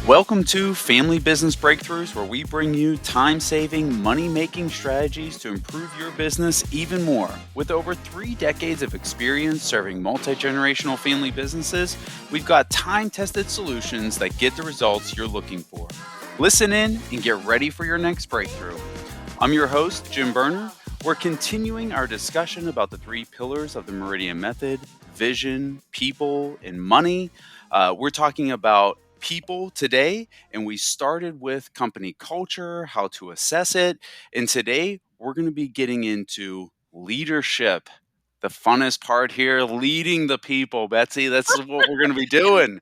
Welcome to Family Business Breakthroughs, where we bring you time-saving, money-making strategies to improve your business even more. With over 3 decades of experience serving multi-generational family businesses, we've got time-tested solutions that get the results you're looking for. Listen in and get ready for your next breakthrough. I'm your host, Jim Berner. We're continuing our discussion about the 3 pillars of the Meridian Method: vision, people, and money. We're talking about people today, and we started with company culture, how to assess it. And today we're going to be getting into leadership. The funnest part here, leading the people, Betsy. That's what we're going to be doing.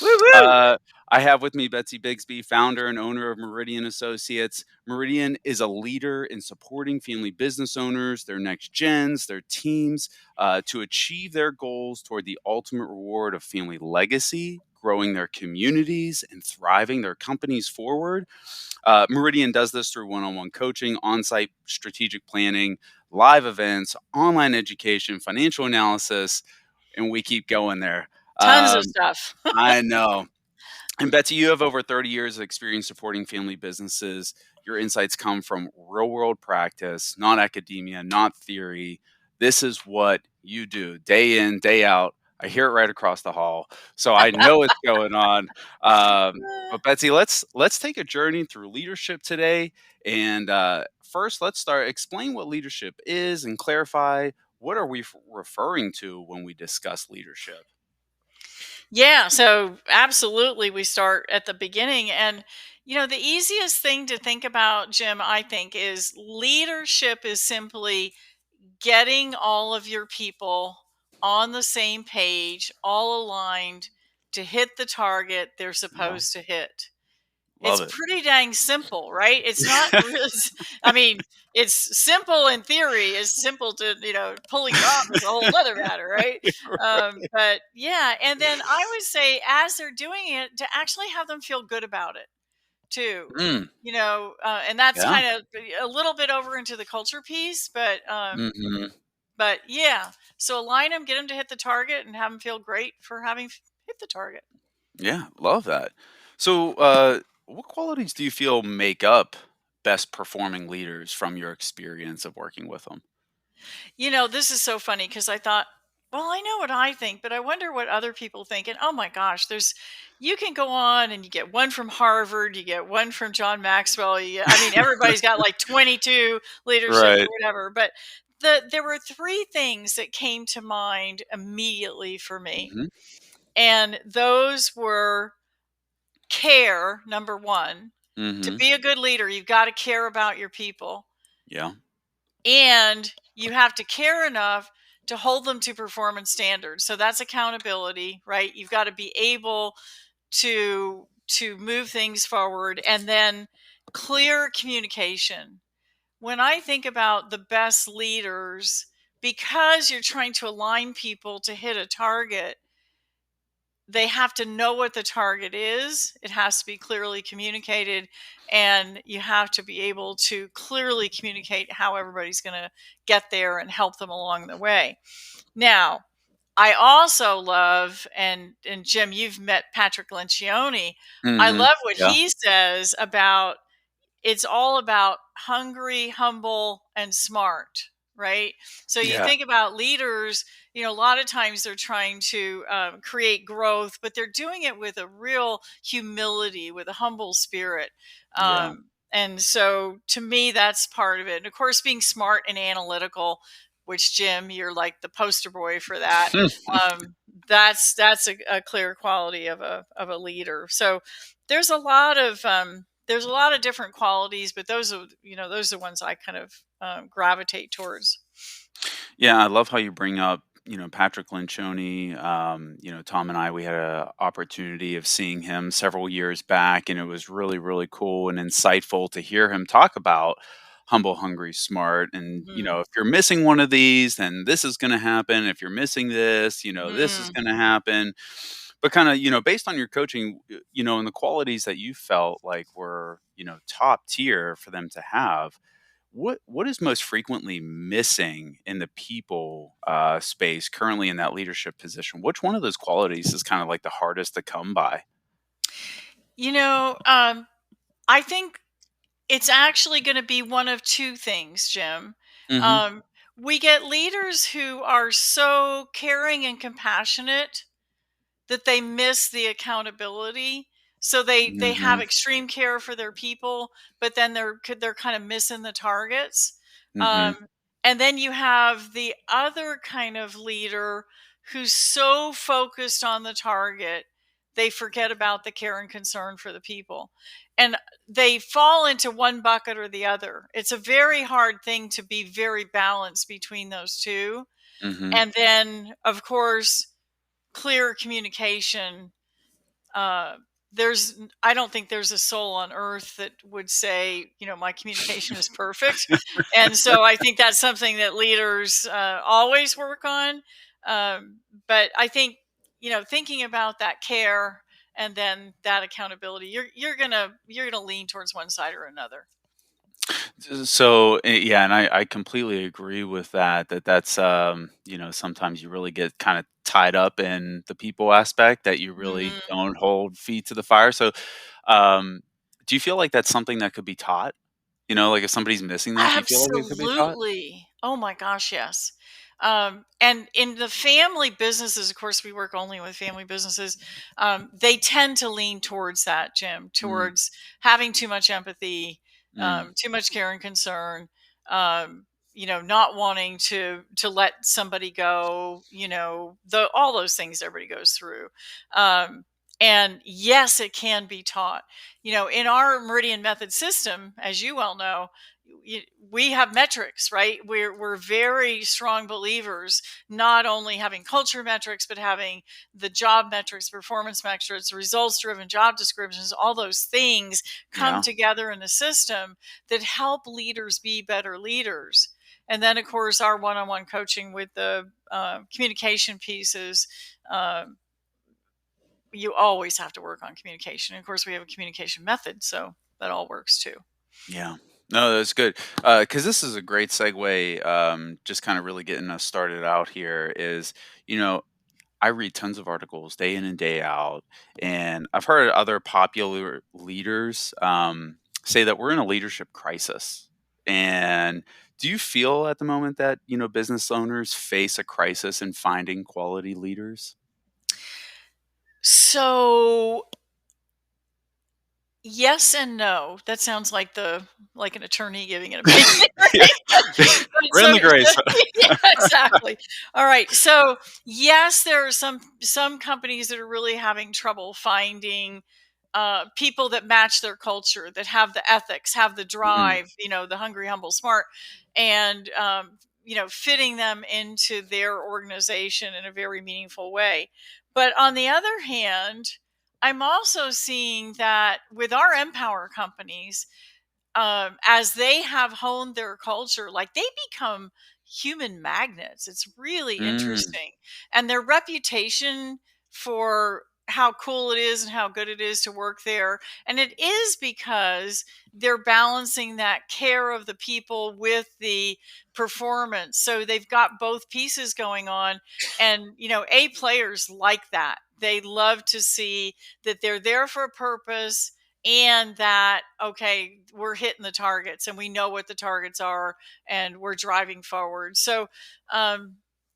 Woo woo! Uh, I have with me Betsi Bixby, founder and owner of Meridian Associates. Meridian is a leader in supporting family business owners, their next gens, their teams, to achieve their goals toward the ultimate reward of family legacy, growing their communities, and thriving their companies forward. Meridian does this through one-on-one coaching, on-site strategic planning, live events, online education, financial analysis, and we keep going there. Tons of Um, stuff. I know. And Betsy, you have over 30 years of experience supporting family businesses. Your insights come from real world practice, not academia, not theory. This is what you do day in, day out. I hear it right across the hall, so I know what's going on. But Betsy, let's take a journey through leadership today. And first, let's start. Explain what leadership is and clarify what are we referring to when we discuss leadership. Yeah, so absolutely we start at the beginning. And the easiest thing to think about, Jim, I think, is leadership is simply getting all of your people on the same page, all aligned to hit the target they're Yeah, supposed to hit. love It's it. pretty dang simple, right? It's not really, I mean, it's simple in theory. It's simple to, pulling it off is a whole other matter, right? But yeah, and then I would say as they're doing it, to actually have them feel good about it too. Mm, And that's yeah. kind of a little bit over into the culture piece, Mhm. but yeah. So align them, get them to hit the target, and have them feel great for having hit the target. Yeah, love that. So, what qualities do you feel make up best performing leaders from your experience of working with them? This is so funny because I thought, well, I know what I think, but I wonder what other people think. And oh my gosh, you can go on and you get one from Harvard, you get one from John Maxwell. I mean, everybody's got like 22 leadership or Right. whatever. But there were 3 things that came to mind immediately for me. Mhm. And those were care, number one. To Mhm. be a good leader, you've got to care about your people, Yeah. and you have to care enough to hold them to performance standards. So that's accountability, right? You've got to be able to move things forward, and then clear communication. When I think about the best leaders, because you're trying to align people to hit a target, they have to know what the target is. It has to be clearly communicated, and you have to be able to clearly communicate how everybody's going to get there and help them along the way. Now, I also love, and Jim, you've met Patrick Lencioni. I Mhm. love what Yeah. he says about it's all about hungry, humble, and smart, right? So you Yeah. think about leaders, a lot of times they're trying to create growth, but they're doing it with a real humility, with a humble spirit. Yeah. And so to me, that's part of it. And of course, being smart and analytical, which Jim, you're like the poster boy for that. Um, that's a clear quality of a leader. So there's a lot of different qualities, but those are the ones I kind of gravitate towards. Yeah, I love how you bring up, Patrick Lencioni. Tom and I, we had an opportunity of seeing him several years back, and it was really, really cool and insightful to hear him talk about humble, hungry, smart. And, Mhm. if you're missing one of these, then this is going to happen. If you're missing this, this is Mm. going to happen. But kind of, based on your coaching, and the qualities that you felt like were, top tier for them to have, what is most frequently missing in the people space currently in that leadership position? Which one of those qualities is kind of like the hardest to come by? You know, I think it's actually going to be one of two things, Jim. Mhm. Um, we get leaders who are so caring and compassionate that they miss the accountability. So they have Mhm. extreme care for their people, but then they're kind of missing the targets. Mhm. Um, and then you have the other kind of leader who's so focused on the target they forget about the care and concern for the people. And they fall into one bucket or the other. It's a very hard thing to be very balanced between those two. Mhm. And then, of course, clear communication. uh there's I don't think there's a soul on earth that would say, my communication is perfect. And so I think that's something that leaders always work on. But I think, thinking about that care and then that accountability, you're gonna lean towards one side or another. So yeah, and I completely agree with that. That's sometimes you really get kind of tied up in the people aspect that you really Mhm. don't hold feet to the fire. So, um, do you feel like that's something that could be taught? Like if somebody's missing that, do you feel like it could be taught? Absolutely. Oh my gosh, yes. And in the family businesses, of course, we work only with family businesses. They tend to lean towards that, Jim, Mm, towards having too much empathy, mm, too much care and concern. Not wanting to let somebody go. All those things everybody goes through. Um, and yes, it can be taught. In our Meridian Method system, as you well know, we have metrics, right? We're very strong believers, not only having culture metrics, but having the job metrics, performance metrics, results driven job descriptions. All those things come yeah, together in a system that help leaders be better leaders. And then, of course, our one-on-one coaching with the communication pieces. um, you always have to work on communication. Of course, we have a communication method, so that all works too. yeah. No, that's good. Because this is a great segue. Just kind of really getting us started out here is, you know, I read tons of articles day in and day out, and I've heard other popular leaders say that we're in a leadership crisis. And do you feel at the moment that business owners face a crisis in finding quality leaders? So yes and no. That sounds like an attorney giving an opinion, Yeah, right? But we're in the gray zone. yeah, exactly. All right. So yes, there are some companies that are really having trouble finding people that match their culture, that have the ethics, have the Mm, drive, the hungry, humble, smart, and fitting them into their organization in a very meaningful way. But on the other hand, I'm also seeing that with our Empower companies, as they have honed their culture, like they become human magnets. It's really mm, interesting. And their reputation for how cool it is and how good it is to work there. And it is because they're balancing that care of the people with the performance. So they've got both pieces going on. And, A players like that. They love to see that they're there for a purpose, and that, okay, we're hitting the targets and we know what the targets are and we're driving forward. So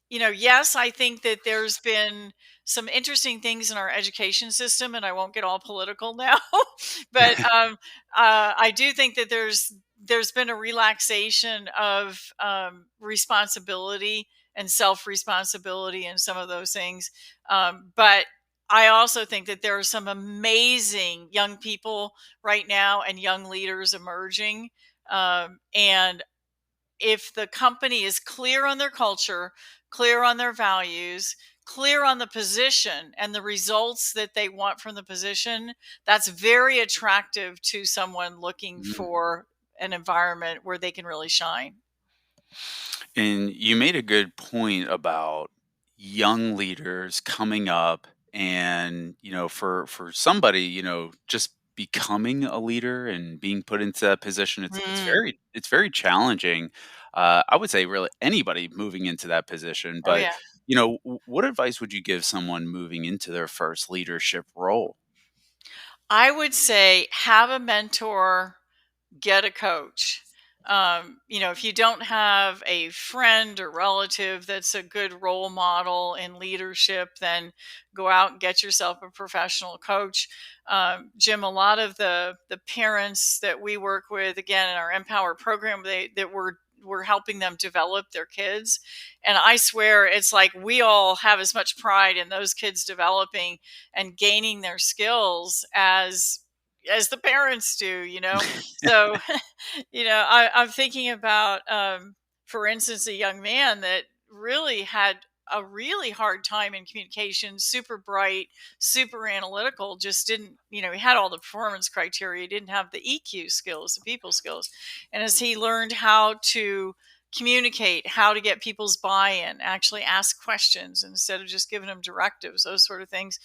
yes, I think that there's been some interesting things in our education system, and I won't get all political now. But I do think that there's been a relaxation of responsibility and self responsibility and some of those things. But I also think that there are some amazing young people right now and young leaders emerging. And if the company is clear on their culture, clear on their values, clear on the position and the results that they want from the position, that's very attractive to someone looking mm. for an environment where they can really shine. And you made a good point about young leaders coming up and, for somebody, just becoming a leader and being put into that position, Mm. it's very challenging. I would say really anybody moving into that position, Oh, but yeah. what advice would you give someone moving into their first leadership role? I would say have a mentor, get a coach. If you don't have a friend or relative that's a good role model in leadership, then go out and get yourself a professional coach. Jim, a lot of the parents that we work with, again, in our Empower program, we're helping them develop their kids. And I swear it's like we all have as much pride in those kids developing and gaining their skills as the parents do. So I'm thinking about, for instance, a young man that really had a really hard time in communication, super bright, super analytical, just didn't, he had all the performance criteria, he didn't have the EQ skills, the people skills. And as he learned how to communicate, how to get people's buy-in, actually ask questions instead of just giving them directives, those sort of things.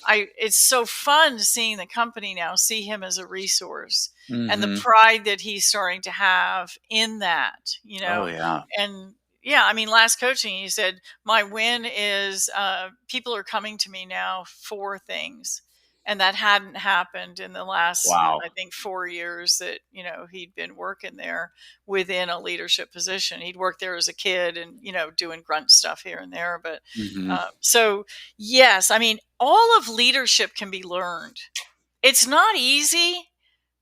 It's so fun seeing the company now see him as a resource and the Hmm. pride that he's starting to have in that, Oh yeah. and yeah, I mean, last coaching, he said, my win is people are coming to me now for things. And that hadn't happened in the last, Wow. I think, 4 years that, he'd been working there within a leadership position. He'd worked there as a kid and, doing grunt stuff here and there. But Hmm. so, yes, I mean, all of leadership can be learned. It's not easy,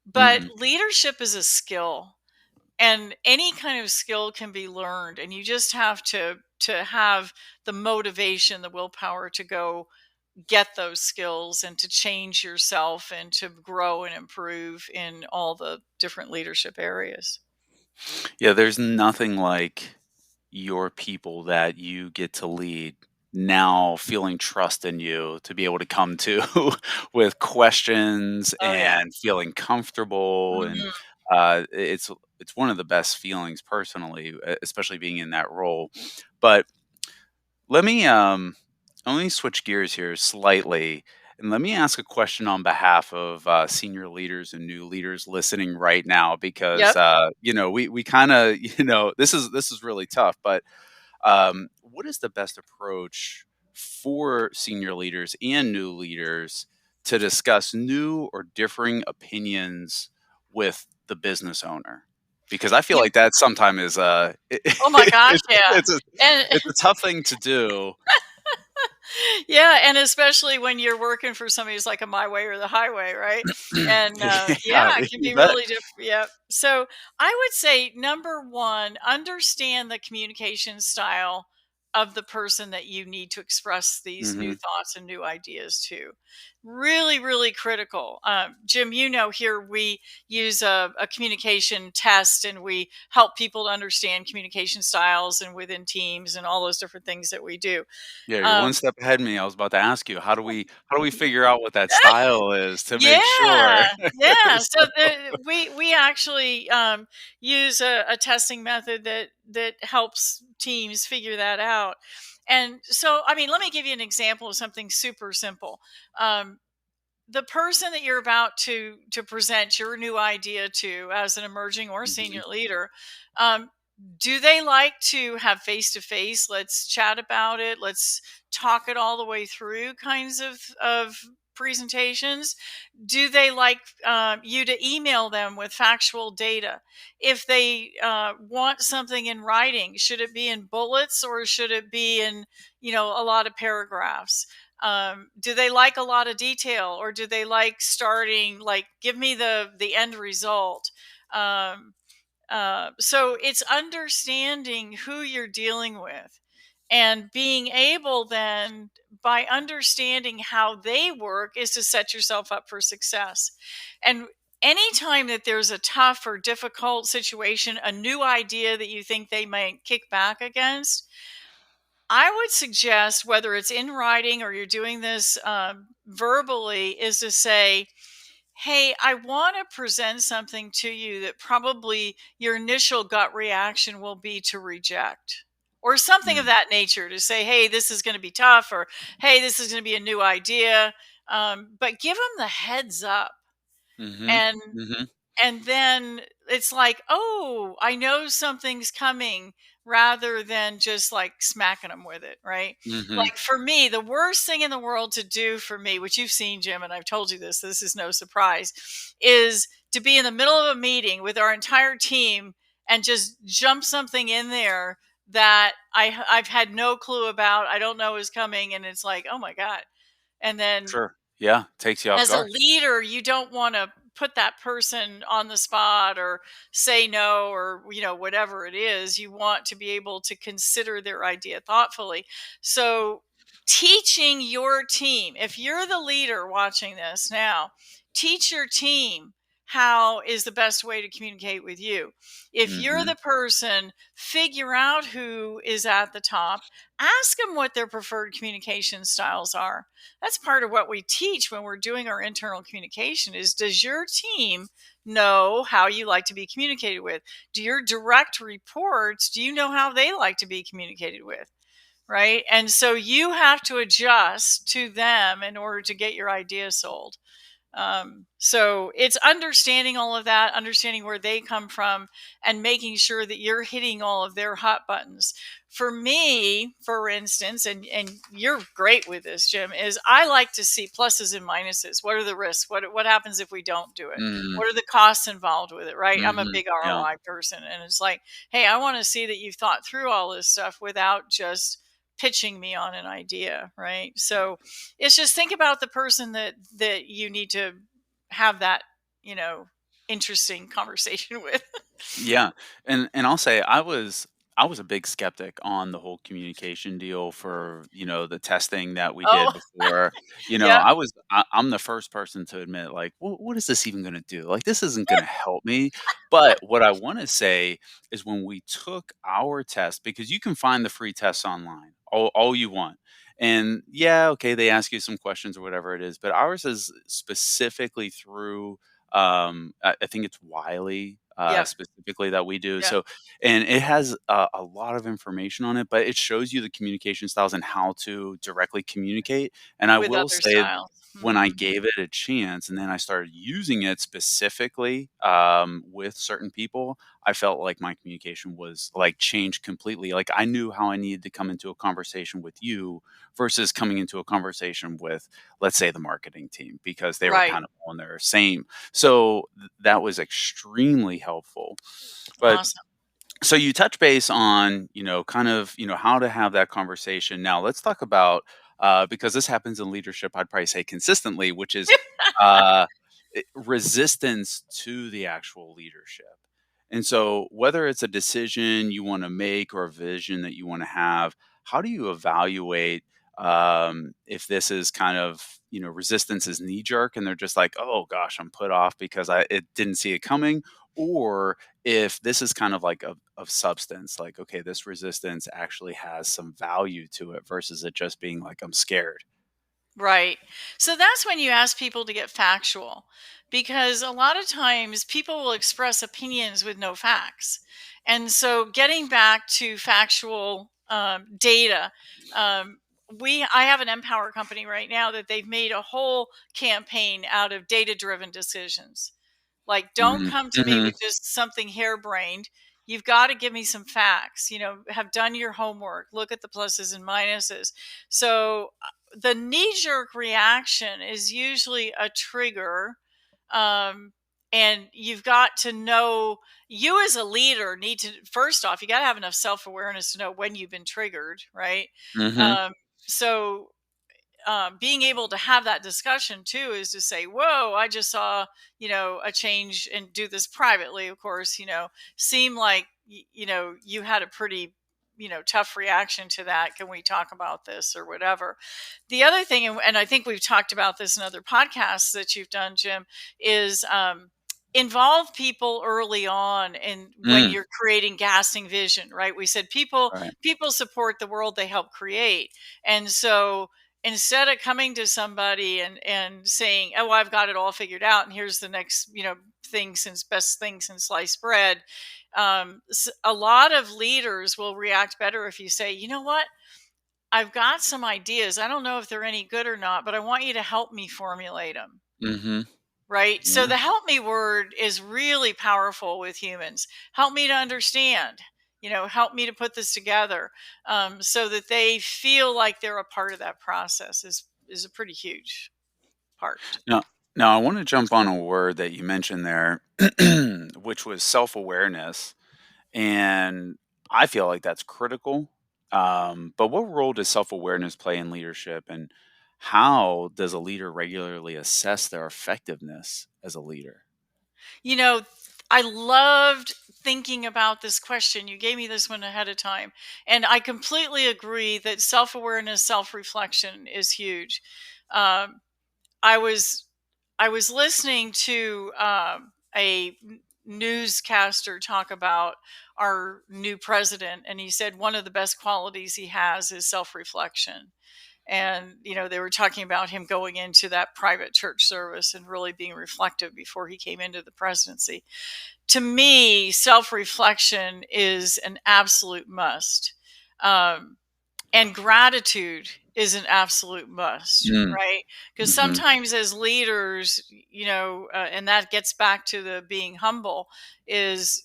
but Hmm. leadership is a skill, and any kind of skill can be learned, and you just have to have the motivation, the willpower to go get those skills and to change yourself and to grow and improve in all the different leadership areas. Yeah, there's nothing like your people that you get to lead now feeling trust in you to be able to come to with questions Oh yeah. and feeling comfortable, and Hmm. it's one of the best feelings personally, especially being in that role. But let me switch gears here slightly, and let me ask a question on behalf of senior leaders and new leaders listening right now, because Yep. we kind of this is really tough. But what is the best approach for senior leaders and new leaders to discuss new or differing opinions with the business owner? Because I feel You, like that sometimes is oh my gosh, yeah. it's a And it's a tough thing to do. yeah, and especially when you're working for somebody who's like a my way or the highway, right? And Yeah, yeah, it can you be bet. really different. Yeah. So I would say number one, understand the communication style of the person that you need to express these new Hmm. thoughts and new ideas to. Really, really critical. Jim, here we use a communication test, and we help people to understand communication styles and within teams and all those different things that we do. Yeah, you're one Um, step ahead of me. I was about to ask you, how do we figure out what that style is to make sure? Yeah, yeah. So we actually use a testing method that helps teams figure that out. And so, I mean, let me give you an example of something super simple. Um, the person that you're about to present your new idea to as an emerging or Mhm. senior leader, um, do they like to have face to face, let's chat about it, let's talk it all the way through kinds of presentations? Do they like you to email them with factual data? If they want something in writing, should it be in bullets or should it be in, a lot of paragraphs? Do they like a lot of detail, or do they like starting, like, give me the end result? Um, so it's understanding who you're dealing with and being able then, by understanding how they work, is to set yourself up for success. And anytime that there's a tough or difficult situation, a new idea that you think they might kick back against, I would suggest, whether it's in writing or you're doing this verbally, is to say, hey, I want to present something to you that probably your initial gut reaction will be to reject, or something of Mm. that nature, to say, hey, this is going to be tough, or hey, this is going to be a new idea. But give them the heads up. Mhm. And Mhm. and then it's like, oh, I know something's coming, rather than just like smacking them with it, right? Mm-hmm. Like for me, the worst thing in the world to do for me, which you've seen, Jim, and I've told you this is no surprise, is to be in the middle of a meeting with our entire team and just jump something in there that I've had no clue about, I don't know is coming, and it's like, oh my God. And then Sure. Yeah. Takes you off as a guard. leader, you don't want to put that person on the spot or say no or whatever it is. You want to be able to consider their idea thoughtfully. So teaching your team, if you're the leader watching this now, teach your team how is the best way to communicate with you. If you're Mm-hmm. the person, figure out who is at the top, ask them what their preferred communication styles are. That's part of what we teach when we're doing our internal communication is, does your team know how you like to be communicated with? Do your direct reports, do you know how they like to be communicated with? Right. And so you have to adjust to them in order to get your idea sold. So it's understanding all of that, understanding where they come from, and making sure that you're hitting all of their hot buttons. For me, for instance, and you're great with this, Jim, is I like to see pluses and minuses. What are the risks? What happens if we don't do it? Mm-hmm. What are the costs involved with it? Right? I'm a Mm-hmm. big Yeah. ROI person, and it's like, hey, I want to see that you've thought through all this stuff without just pitching me on an idea, right? So it's just think about the person that you need to have that, you know, interesting conversation with. Yeah, and I'll say I was a big skeptic on the whole communication deal for, the testing that we did Oh, before. yeah, I'm the first person to admit, like, what is this even gonna do? Like, this isn't gonna help me. But what I wanna say is when we took our test, because you can find the free tests online, all you want. And yeah, okay, they ask you some questions or whatever it is, but ours is specifically through I think it's Wiley, yep, specifically that we do. yep, So, and it has a lot of information on it, but it shows you the communication styles and how to directly communicate. And I with will other say, styles. when I Hmm. gave it a chance and then I started using it specifically with certain people, I felt like my communication was like changed completely. Like I knew how I needed to come into a conversation with you versus coming into a conversation with, let's say, the marketing team because they were Right. kind of on their same. So that was extremely helpful. But Awesome. so you touch base on, kind of, how to have that conversation. Now let's talk about because this happens in leadership, I'd probably say consistently, which is uh, resistance to the actual leadership. And so whether it's a decision you want to make or a vision that you want to have, how do you evaluate if this is kind of, resistance is knee jerk and they're just like, oh gosh, I'm put off because I it didn't see it coming, or if this is kind of like of substance, like, okay, this resistance actually has some value to it versus it just being like, I'm scared. Right. So that's when you ask people to get factual, because a lot of times people will express opinions with no facts. And so getting back to factual data, um, I have an Empower company right now that they've made a whole campaign out of data driven decisions. Like, don't come to me Mm-hmm. with just something harebrained. You've got to give me some facts, have done your homework, look at the pluses and minuses. So, the knee jerk reaction is usually a trigger. Um, and you've got to know, you as a leader need to, first off, you got to have enough self awareness to know when you've been triggered, right? Mm-hmm. So, being able to have that discussion too is to say, whoa, I just saw, a change, and do this privately, of course, seem like, you had a pretty, tough reaction to that. Can we talk about this or whatever? The other thing, and I think we've talked about this in other podcasts that you've done, Jim, is involve people early on, and when Mm, you're creating casting vision, right? We said right. people support the world they help create. And so instead of coming to somebody and saying, oh, I've got it all figured out and here's the next, best thing since sliced bread, a lot of leaders will react better if you say, you know what, I've got some ideas, I don't know if they're any good or not, but I want you to help me formulate them. Mhm. Right. So Yeah. the help me word is really powerful with humans. Help me to understand. help me to put this together, so that they feel like they're a part of that process is a pretty huge part. Now, now I want to jump on a word that you mentioned there, which was self-awareness, and I feel like that's critical. But what role does self-awareness play in leadership, and how does a leader regularly assess their effectiveness as a leader? You know, I loved thinking about this question. You gave me this one ahead of time. And I completely agree that self awareness, self reflection is huge. Um, I was I was listening to newscaster talk about our new president, and he said one of the best qualities he has is self reflection. And they were talking about him going into that private church service and really being reflective before he came into the presidency. To me, self reflection is an absolute must. Um, and gratitude is an absolute must, Mm, right? Because mhm, sometimes as leaders, and that gets back to the being humble, is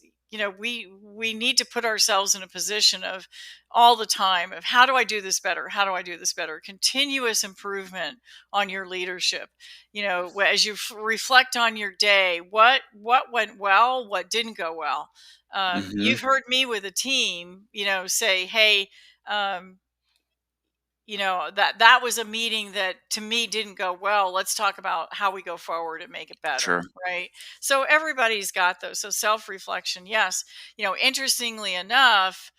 we need to put ourselves in a position of all the time of, how do I do this better, how do I do this better, continuous improvement on your leadership. As you reflect on your day, what went well, what didn't go well. mhm, You've heard me with a team, say, hey, um, that was a meeting that to me didn't go well. Let's talk about how we go forward and make it better, sure. right? So everybody's got those. So self-reflection, yes. Interestingly enough,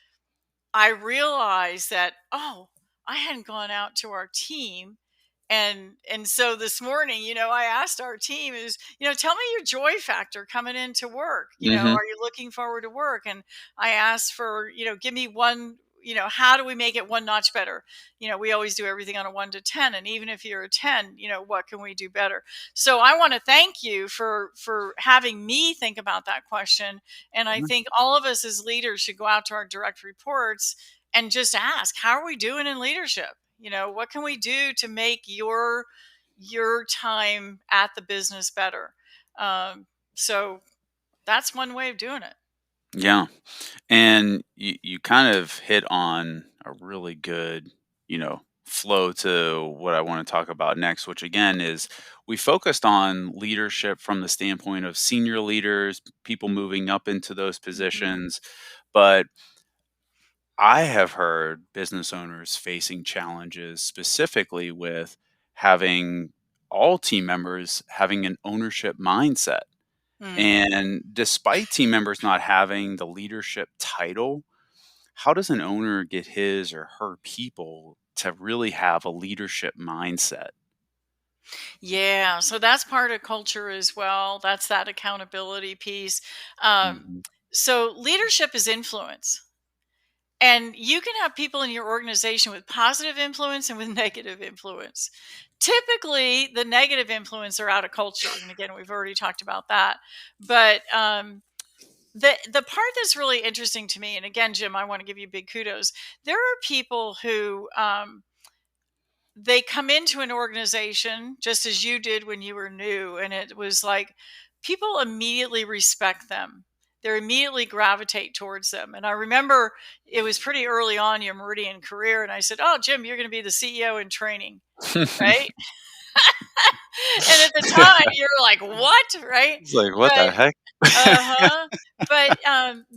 I realized that, oh, I hadn't gone out to our team. And so this morning, I asked our team is, tell me your joy factor coming into work. Mhm, Are you looking forward to work? And I asked for, give me one, how do we make it one notch better? We always do everything on a 1 to 10. And even if you're a 10, what can we do better? So I want to thank you for having me think about that question. And I mhm, think all of us as leaders should go out to our direct reports and just ask, how are we doing in leadership? What can we do to make your time at the business better? So that's one way of doing it. yeah. And you kind of hit on a really good, flow to what I want to talk about next, which again is we focused on leadership from the standpoint of senior leaders, people moving up into those Hmm. positions. But I have heard business owners facing challenges specifically with having all team members having an ownership mindset. Mm. And despite team members not having the leadership title, how does an owner get his or her people to really have a leadership mindset? Yeah, so that's part of culture as well. That's that accountability piece. Um, Mhm. so leadership is influence. And you can have people in your organization with positive influence and with negative influence. Typically, the negative influence are out of culture. And again, we've already talked about that. But the part that's really interesting to me, and again, Jim, I want to give you big kudos. There are people who they come into an organization just as you did when you were new, and it was like people immediately respect them. They immediately gravitate towards them. And I remember it was pretty early on in your Meridian career, and I said, "Oh, Jim, you're going to be the CEO in training, right?" And at the time, you're like, "What?" Right? It's like, what But the heck? uh-huh. But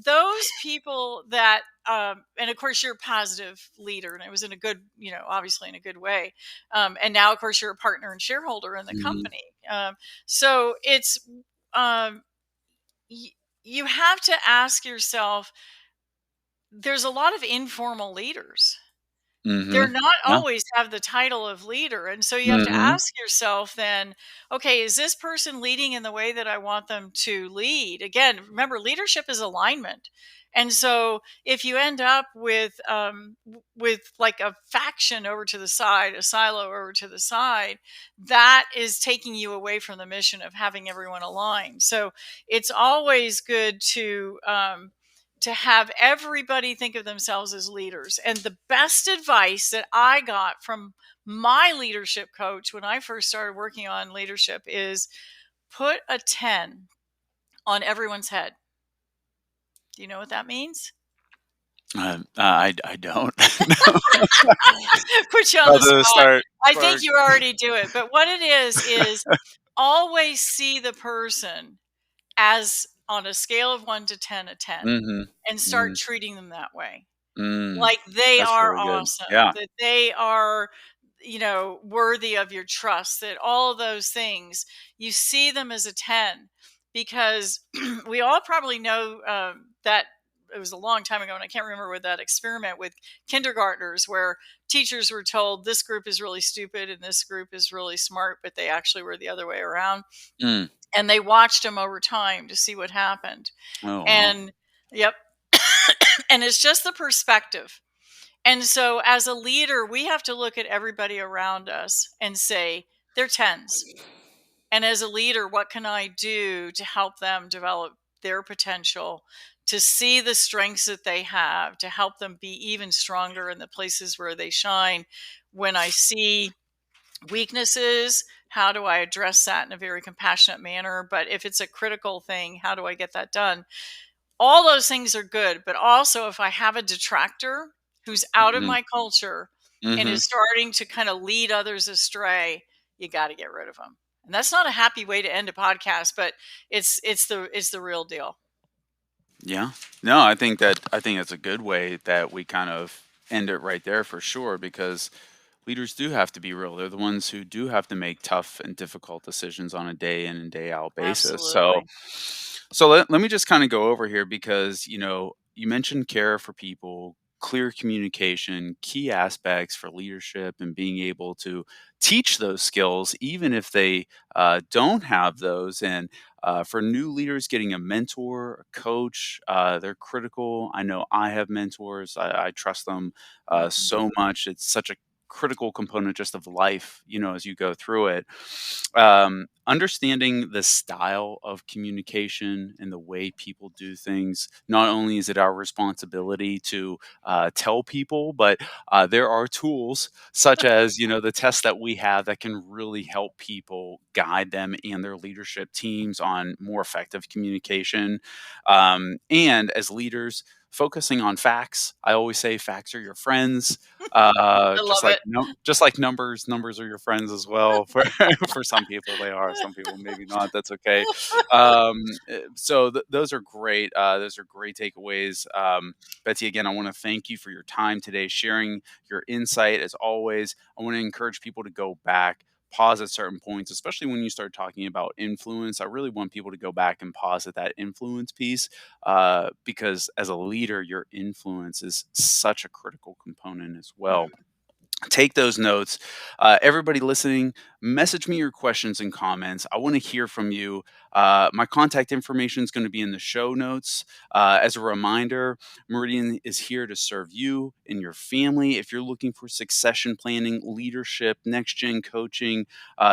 those people that and of course you're a positive leader, and it was in a good, obviously in a good way. And now of course you're a partner and shareholder in the Mhm, company. So it's um y- you have to ask yourself, there's a lot of informal leaders. They're mhm. not Yeah. always have the title of leader, and so you have to Mhm, ask yourself then, okay, is this person leading in the way that I want them to lead? Again, remember, leadership is alignment. And so if you end up with like a faction over to the side, a silo over to the side, that is taking you away from the mission of having everyone aligned. So it's always good to have everybody think of themselves as leaders. And the best advice that I got from my leadership coach when I first started working on leadership is put a 10 on everyone's head. Do you know what that means? I don't. Put you on the Rather spot. start I think start. you already do it. But what it is always see the person as on a scale of 1 to 10, a 10, Mhm. and start Mm, treating them that way. mm. Like they That's are really good. awesome, Yeah. that they are, worthy of your trust, that all of those things, you see them as a 10 because we all probably know that it was a long time ago, and I can't remember with that experiment with kindergartners where teachers were told this group is really stupid and this group is really smart, but they actually were the other way around. Mm. And they watched them over time to see what happened. Oh, wow. And yep. And it's just the perspective. And so, as a leader, we have to look at everybody around us and say, they're tens. And as a leader, what can I do to help them develop their potential, to see the strengths that they have, to help them be even stronger in the places where they shine? When I see weaknesses, how do I address that in a very compassionate manner? But if it's a critical thing, how do I get that done? All those things are good, but also if I have a detractor who's out of Mhm. my culture and Mhm. is starting to kind of lead others astray, you got to get rid of them. And that's not a happy way to end a podcast, but it's the real deal. Yeah. No, I think that's a good way that we kind of end it right there for sure, because leaders do have to be real. They're the ones who do have to make tough and difficult decisions on a day in and day out basis. So Absolutely. let me just kind of go over here because, you mentioned care for people, clear communication, key aspects for leadership and being able to teach those skills, even if they don't have those. And for new leaders, getting a mentor, a coach, they're critical. I know I have mentors. I trust them Mhm. so much. It's such a critical component just of life, as you go through it. Understanding the style of communication and the way people do things, not only is it our responsibility to tell people, but there are tools such as, the tests that we have that can really help people guide them and their leadership teams on more effective communication. And as leaders, focusing on facts. I always say facts are your friends. I Just love like it. just like numbers are your friends as well. For for some people they are, some people maybe not. That's okay. So those are great. Those are great takeaways. Betsy, again, I want to thank you for your time today, sharing your insight as always. I want to encourage people to go back, pause at certain points, especially when you start talking about influence. I really want people to go back and pause at that influence piece, because as a leader, your influence is such a critical component as well. Mm. Take those notes. Everybody listening, message me your questions and comments. I want to hear from you. My contact information is going to be in the show notes. As a reminder, Meridian is here to serve you and your family. If you're looking for succession planning, leadership, next gen coaching,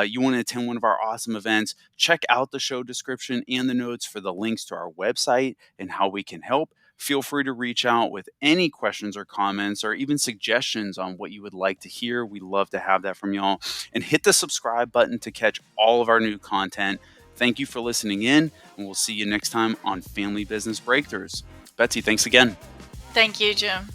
you want to attend one of our awesome events, check out the show description and the notes for the links to our website and how we can help. Feel free to reach out with any questions or comments or even suggestions on what you would like to hear. We love to have that from y'all. And hit the subscribe button to catch all of our new content. Thank you for listening in, and we'll see you next time on Family Business Breakthroughs. Betsy, thanks again. Thank you, Jim.